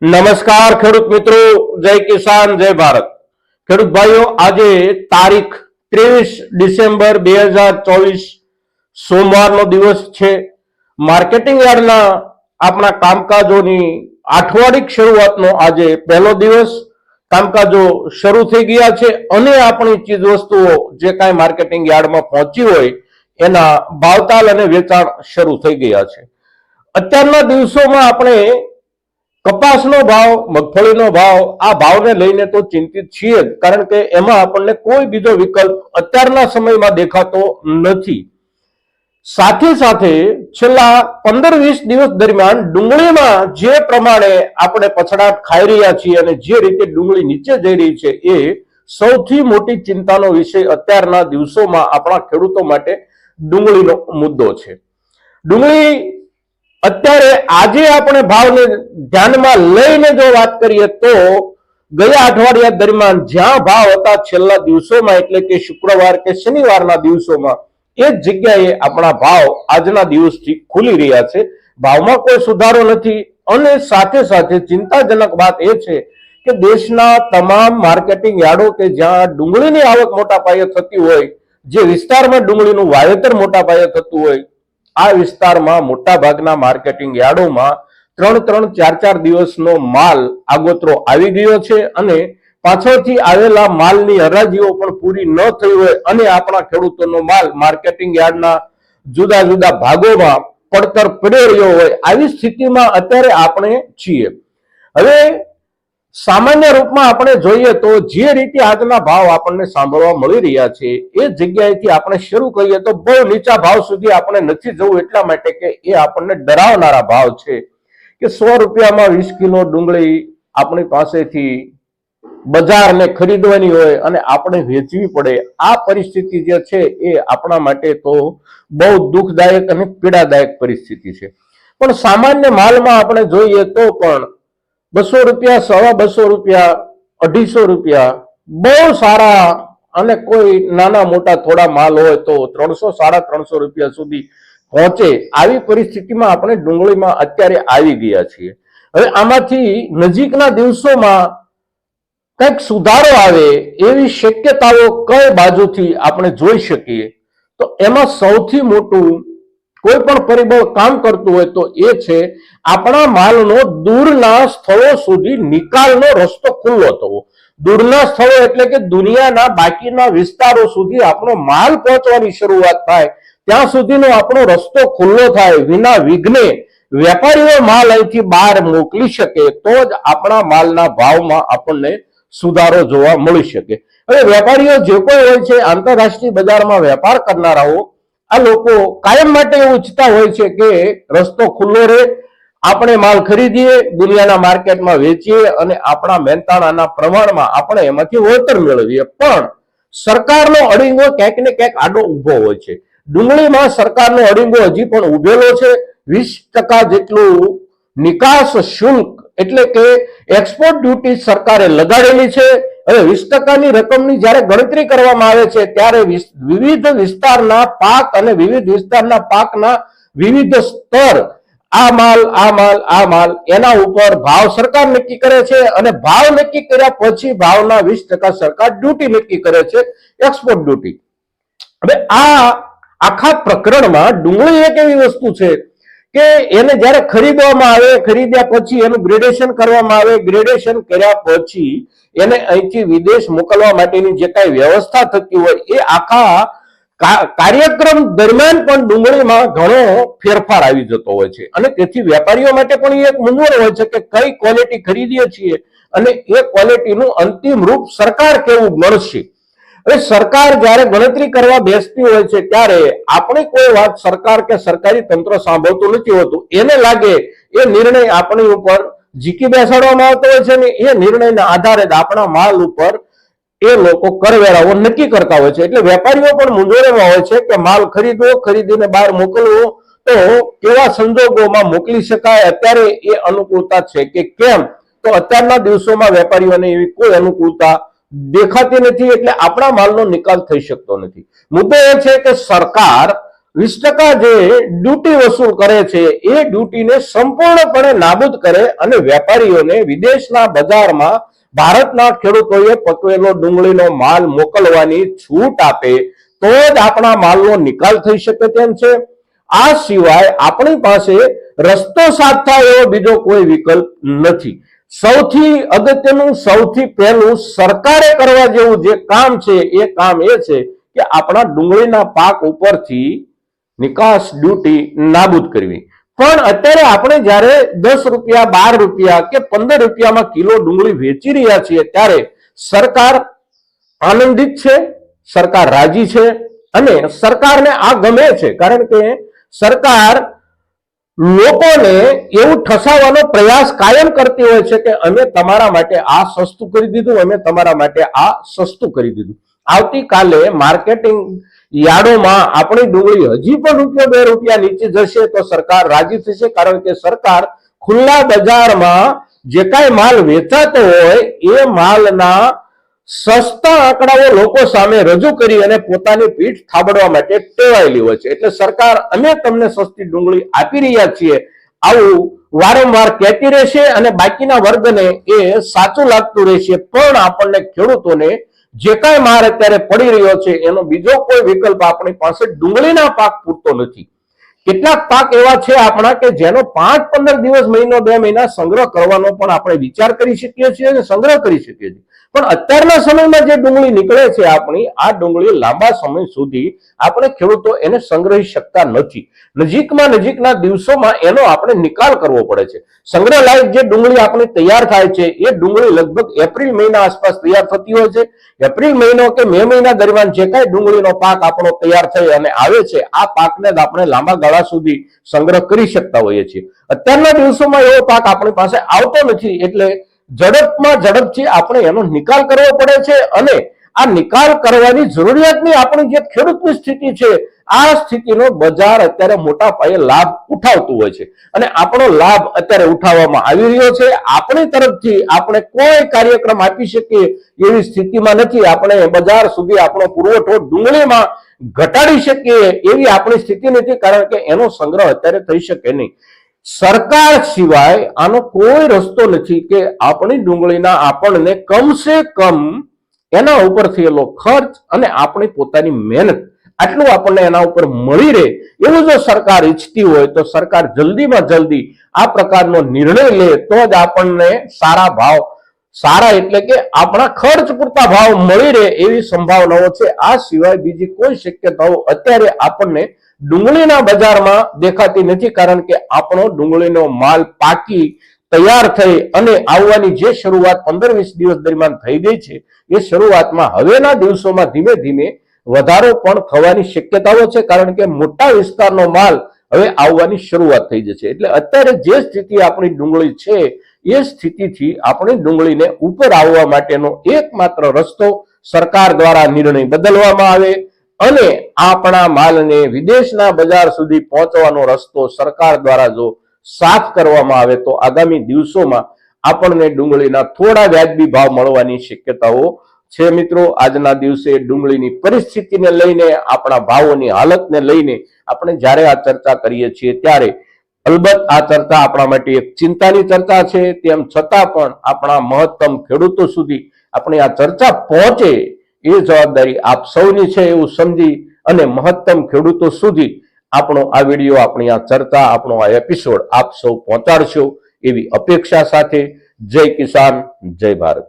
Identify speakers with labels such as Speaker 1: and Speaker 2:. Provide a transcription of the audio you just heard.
Speaker 1: નમસ્કાર ખેડૂત મિત્રો, જય કિસાન જય ભારત। ખેડૂત ભાઈઓ, આજે તારીખ 23 ડિસેમ્બર 2024 સોમવારનો દિવસ છે। માર્કેટિંગ યાર્ડના આપણા કામકાજોની અઠવાડિક શરૂઆતનો આજે પહેલો દિવસ। કામકાજો શરૂ થઈ ગયા છે અને આપણી ચીજ વસ્તુઓ જે કાંઈ માર્કેટિંગ યાર્ડમાં પહોંચી હોય એના ભાવતાલ અને વેચાણ શરૂ થઈ ગયા છે। અત્યારના દિવસોમાં આપણે કપાસનો ભાવ, મગફળીનો ભાવ, આ ભાવને લઈને તો ચિંતિત છીએ જ, કારણ કે એમાં આપણને કોઈ બીજો વિકલ્પ અત્યારના સમયમાં દેખાતો નથી। સાથે સાથે છેલ્લા 15-20 દિવસ દરમિયાન ડુંગળીમાં જે પ્રમાણે આપણે પછડાટ ખાઈ રહ્યા છીએ અને જે રીતે ડુંગળી નીચે જઈ રહી છે એ સૌથી મોટી ચિંતાનો વિષય અત્યારના દિવસોમાં આપણા ખેડૂતો માટે ડુંગળીનો મુદ્દો છે। ડુંગળી અત્યારે આજે આપણે ભાવને ધ્યાનમાં લઈને જો વાત કરીએ તો ગયા અઠવાડિયા દરમિયાન જ્યાં ભાવ હતા છેલ્લા દિવસોમાં, એટલે કે શુક્રવાર કે શનિવારના દિવસોમાં, એ જ જગ્યાએ આપણા ભાવ આજના દિવસથી ખુલી રહ્યા છે। ભાવમાં કોઈ સુધારો નથી અને સાથે સાથે ચિંતાજનક વાત એ છે કે દેશના તમામ માર્કેટિંગ યાર્ડો કે જ્યાં ડુંગળીની આવક મોટા પાયે થતી હોય, જે વિસ્તારમાં ડુંગળીનું વાવેતર મોટા પાયે થતું હોય, આ વિસ્તારમાં મોટા ભાગના માર્કેટિંગ યાર્ડોમાં 3-4 દિવસનો માલ આગોતરો આવી ગયો છે અને પાછળથી આવેલા માલની હરાજીઓ પણ પૂરી ન થઈ હોય અને આપણા ખેડૂતોનો માલ માર્કેટિંગ યાર્ડના જુદા જુદા ભાગોમાં પડતર પડ્યો રહ્યો હોય, આવી સ્થિતિમાં અત્યારે આપણે છીએ। હવે સામાન્ય રૂપમાં આપણે જોઈએ તો જે રીતે આજના ભાવ આપણને સાંભળવા મળી રહ્યા છે એ જગ્યાએથી આપણે શરૂ કરીએ તો બહુ નીચા ભાવ સુધી આપણે નથી જવું, એટલા માટે કે એ આપણને ડરાવનારા ભાવ છે કે 100 રૂપિયામાં 20 કિલો ડુંગળી આપણી પાસેથી બજારને ખરીદવાની હોય અને આપણે વેચવી પડે। આ પરિસ્થિતિ જે છે એ આપણા માટે તો બહુ દુઃખદાયક અને પીડાદાયક પરિસ્થિતિ છે। પણ સામાન્ય માલમાં આપણે જોઈએ તો પણ 200 રૂપિયા, 225 રૂપિયા, 250 રૂપિયા બહુ સારા, અને કોઈ નાના મોટા થોડા માલ હોય તો 300-350 રૂપિયા સુધી પહોંચે। આવી પરિસ્થિતિમાં આપણે ડુંગળીમાં અત્યારે આવી ગયા છીએ। હવે આમાંથી નજીકના દિવસોમાં કંઈક સુધારો આવે એવી શક્યતાઓ કઈ બાજુથી આપણે જોઈ શકીએ તો એમાં સૌથી મોટું કોઈ પણ પરિબળ કામ કરતું હોય તો એ છે આપણા માલનો દૂરના સ્થળો સુધી નિકાલનો રસ્તો ખુલ્લો થવો। દૂરના સ્થળો એટલે કે દુનિયાના બાકીના વિસ્તારો સુધી આપણો માલ પહોંચવાની શરૂઆત થાય, ત્યાં સુધીનો આપણો રસ્તો ખુલ્લો થાય, વિના વિઘ્ને વેપારીઓ માલ અહીંથી બહાર મોકલી શકે તો જ આપણા માલના ભાવમાં આપણને સુધારો જોવા મળી શકે। હવે વેપારીઓ જે કોઈ હોય છે, આંતરરાષ્ટ્રીય બજારમાં વેપાર કરનારાઓ, આ લોકો કાયમ માટે એવું ઈચ્છતા હોય છે કે રસ્તો ખુલ્લો રહે, આપણે માલ ખરીદીએ, દુનિયાના માર્કેટમાં વેચીએ અને આપણા મહેનતાણાના પ્રમાણમાં આપણે એમાંથી વળતર મેળવીએ। પણ સરકારનો અડીંગો ક્યાંક ને ક્યાંક આડો ઊભો હોય છે। ડુંગળીમાં સરકારનો અડીંગો હજી પણ ઉભેલો છે। 20% જેટલું નિકાસ શુલ્ક એટલે કે એક્સપોર્ટ ડ્યુટી સરકારે લગાડેલી છે। હવે 20%ની રકમની જ્યારે ગણતરી કરવામાં આવે છે ત્યારે વિવિધ વિસ્તારના પાક અને વિવિધ વિસ્તારના પાકના વિવિધ સ્તર, આ માલ એના ઉપર ભાવ સરકાર નક્કી કરે છે અને ભાવ નક્કી કર્યા પછી ભાવના 20% સરકાર ડ્યુટી નક્કી કરે છે, એક્સપોર્ટ ડ્યુટી। હવે આ આખા પ્રકરણમાં ડુંગળી એક એવી વસ્તુ છે કે એને જ્યારે ખરીદવામાં આવે, ખરીદ્યા પછી એનું ગ્રેડેશન કરવામાં આવે, ગ્રેડેશન કર્યા પછી એને અહીંથી વિદેશ મોકલવા માટેની જે કાંઈ વ્યવસ્થા થતી હોય એ આખા કાર્યક્રમ દરમિયાન પણ ડુંગળીમાં ઘણો ફેરફાર આવી જતો હોય છે અને તેથી વેપારીઓ માટે પણ એક મૂંઝવણ હોય છે કે કઈ ક્વોલિટી ખરીદીએ છીએ અને એ ક્વોલિટીનું અંતિમ રૂપ સરકાર કેવું ગણશે। હવે સરકાર જ્યારે ગણતરી કરવા બેસતી હોય છે ત્યારે આપણી કોઈ વાત સરકાર કે સરકારી તંત્ર સાંભળતું નથી હોતું। એને લાગે એ નિર્ણય આપણી ઉપર જીકી બેસાડવામાં આવતો હોય છે ને એ નિર્ણયના આધારે જ આપણા માલ ઉપર એ લોકો કરવેરાઓ નક્કી કરતા હોય છે। એટલે વેપારીઓ પણ મૂંઝવણમાં હોય છે કે માલ ખરીદવો, ખરીદીને બહાર મોકલવો તો કેવા સંજોગોમાં મોકલી શકાય, અત્યારે એ અનુકૂળતા છે કે કેમ, તો અત્યારના દિવસોમાં વેપારીઓને એવી કોઈ અનુકૂળતા દેખાતી નથી, એટલે આપણા માલનો નિકાલ થઈ શકતો નથી। મુદ્દો એ છે કે સરકાર 20% જે ડ્યુટી વસૂલ કરે છે એ ડ્યુટીને સંપૂર્ણપણે નાબૂદ કરે અને વેપારીઓને વિદેશના બજારમાં ભારતના ખેડૂતોએ પકવેલો ડુંગળીનો માલ મોકલવાની છૂટ આપે તો જ આપણા માલનો નિકાલ થઈ શકે તેમ છે. આ સિવાય આપણી પાસે રસ્તો સાફ થાય એવો બીજો કોઈ વિકલ્પ નથી. સૌથી અગત્યનું, સૌથી પહેલું સરકારે કરવા જેવું જે કામ છે એ કામ એ છે કે આપણા ડુંગળીના પાક ઉપરથી નિકાસ ડ્યુટી નાબૂદ કરવી. પણ અત્યારે આપણે જ્યારે 10 રૂપિયા, 12 રૂપિયા કે 15 રૂપિયામાં કિલો ડુંગળી વેચી રહ્યા છીએ ત્યારે સરકાર આનંદિત છે, સરકાર રાજી છે અને સરકારને આ ગમે છે. કારણ કે સરકાર લોકોને એવું ઠસાવવાનો પ્રયાસ કાયમ કરતી હોય છે કે અમે તમારા માટે આ સસ્તું કરી દીધું, અમે તમારા માટે આ સસ્તું કરી દીધું. આવતીકાલે માર્કેટિંગ યાર્ડોમાં આપણી ડુંગળી હજી પણ રૂપિયા 2 રૂપિયા નીચે જશે તો સરકાર રાજી થશે. કારણ કે સરકાર ખુલ્લા બજારમાં જે કાંઈ માલ વેચાતો હોય એ માલના સસ્તા આંકડાઓ લોકો સામે રજૂ કરી અને પોતાની પીઠ થાબડવા માટે ટેવાયેલી હોય છે. એટલે સરકાર અમે તમને સસ્તી ડુંગળી આપી રહ્યા છીએ આવું વારંવાર કહેતી રહેશે અને બાકીના વર્ગને એ સાચું લાગતું રહેશે. પણ આપણને ખેડૂતોને જે કાંઈ માર અત્યારે પડી રહ્યો છે એનો બીજો કોઈ વિકલ્પ આપણી પાસે ડુંગળીના પાક પૂરતો નથી. કેટલાક પાક એવા છે આપણા કે જેનો 5-15 દિવસ, મહિનો, 2 મહિના સંગ્રહ કરવાનો પણ આપણે વિચાર કરી શકીએ છીએ અને સંગ્રહ કરી શકીએ છીએ. પણ અત્યારના સમયમાં જે ડુંગળી નીકળે છે આપણી, આ ડુંગળી લાંબા સમય સુધી આપણે ખેડૂતો એને સંગ્રહી શકતા નથી. નજીકના દિવસોમાં એનો આપણે નિકાલ કરવો પડે છે. સંગ્રહ લાયક જે ડુંગળી આપણી તૈયાર થાય છે એ ડુંગળી લગભગ એપ્રિલ મહિના આસપાસ તૈયાર થતી હોય છે. એપ્રિલ મહિનો કે મે મહિના દરમિયાન જે કાંઈ ડુંગળીનો પાક આપણો તૈયાર થઈ અને આવે છે આ પાકને જ આપણે લાંબા ગાળા સુધી સંગ્રહ કરી શકતા હોઈએ છીએ. અત્યારના દિવસોમાં એવો પાક આપણી પાસે આવતો નથી એટલે ઝડપથી આપણે એનો નિકાલ કરવો પડે છે અને આ નિકાલ કરવાની જરૂરિયાતની આપણી જે ખેડૂતની સ્થિતિ છે આ સ્થિતિનો બજાર અત્યારે મોટા પાયે લાભ ઉઠાવતું હોય છે અને આપણો લાભ અત્યારે ઉઠાવવામાં આવી રહ્યો છે. આપણી તરફથી આપણે કોઈ કાર્યક્રમ આપી શકીએ એવી સ્થિતિમાં નથી. આપણે બજાર સુધી આપણો પુરવઠો ડુંગળીમાં ઘટાડી શકીએ એવી આપણી સ્થિતિ નથી. કારણ કે એનો સંગ્રહ અત્યારે થઈ શકે નહીં. સરકાર સિવાય આનો કોઈ રસ્તો નથી કે આપણી ડુંગળીના આપણને કમસે કમ એના ઉપર થયેલો ખર્ચ અને આપણી પોતાની મહેનત આટલું આપણને એના ઉપર મળી રહે એવું જો સરકાર ઈચ્છતી હોય તો સરકાર જલ્દીમાં જલ્દી આ પ્રકારનો નિર્ણય લે તો જ આપણને સારા ભાવ, સારા એટલે કે આપણા ખર્ચ પૂરતા ભાવ મળી રહે એવી સંભાવનાઓ છે. આ સિવાય બીજી કોઈ શક્યતાઓ અત્યારે આપણને ડુંગળીના બજારમાં દેખાતી નથી. કારણ કે આપણો ડુંગળીનો માલ પાકી તૈયાર થઈ અને આવવાની જે શરૂઆત 15-20 દિવસ દરમિયાન થઈ ગઈ છે એ શરૂઆતમાં હવેના દિવસોમાં ધીમે ધીમે વધારો પણ થવાની શક્યતાઓ છે. કારણ કે મોટા વિસ્તારનો માલ હવે આવવાની શરૂઆત થઈ જશે. એટલે અત્યારે જે સ્થિતિ આપણી ડુંગળી છે એ સ્થિતિથી આપણી ડુંગળીને ઉપર આવવા માટેનો એકમાત્ર રસ્તો સરકાર દ્વારા નિર્ણય બદલવામાં આવે અને આપણા માલને વિદેશના બજાર સુધી પહોંચવાનો રસ્તો સરકાર દ્વારા જો સાફ કરવામાં આવે તો આગામી દિવસોમાં આપણને ડુંગળીના થોડા વ્યાજબી ભાવ મળવાની શક્યતાઓ છે. મિત્રો, આજના દિવસે ડુંગળીની પરિસ્થિતિને લઈને, આપણા ભાવોની હાલતને લઈને આપણે જ્યારે આ ચર્ચા કરીએ છીએ ત્યારે અલબત્ત આ ચર્ચા આપણા માટે એક ચિંતાની ચર્ચા છે. તેમ છતાં પણ આપણા મહત્તમ ખેડૂતો સુધી આપણી આ ચર્ચા પહોંચે એ જવાબદારી આપ સૌની છે એવું સમજી અને મહત્તમ ખેડૂતો સુધી આપણો આ વિડીયો, આપણી આ ચર્ચા, આપણો આ એપિસોડ આપ સૌ પહોંચાડશો એવી અપેક્ષા સાથે જય કિસાન, જય ભારત.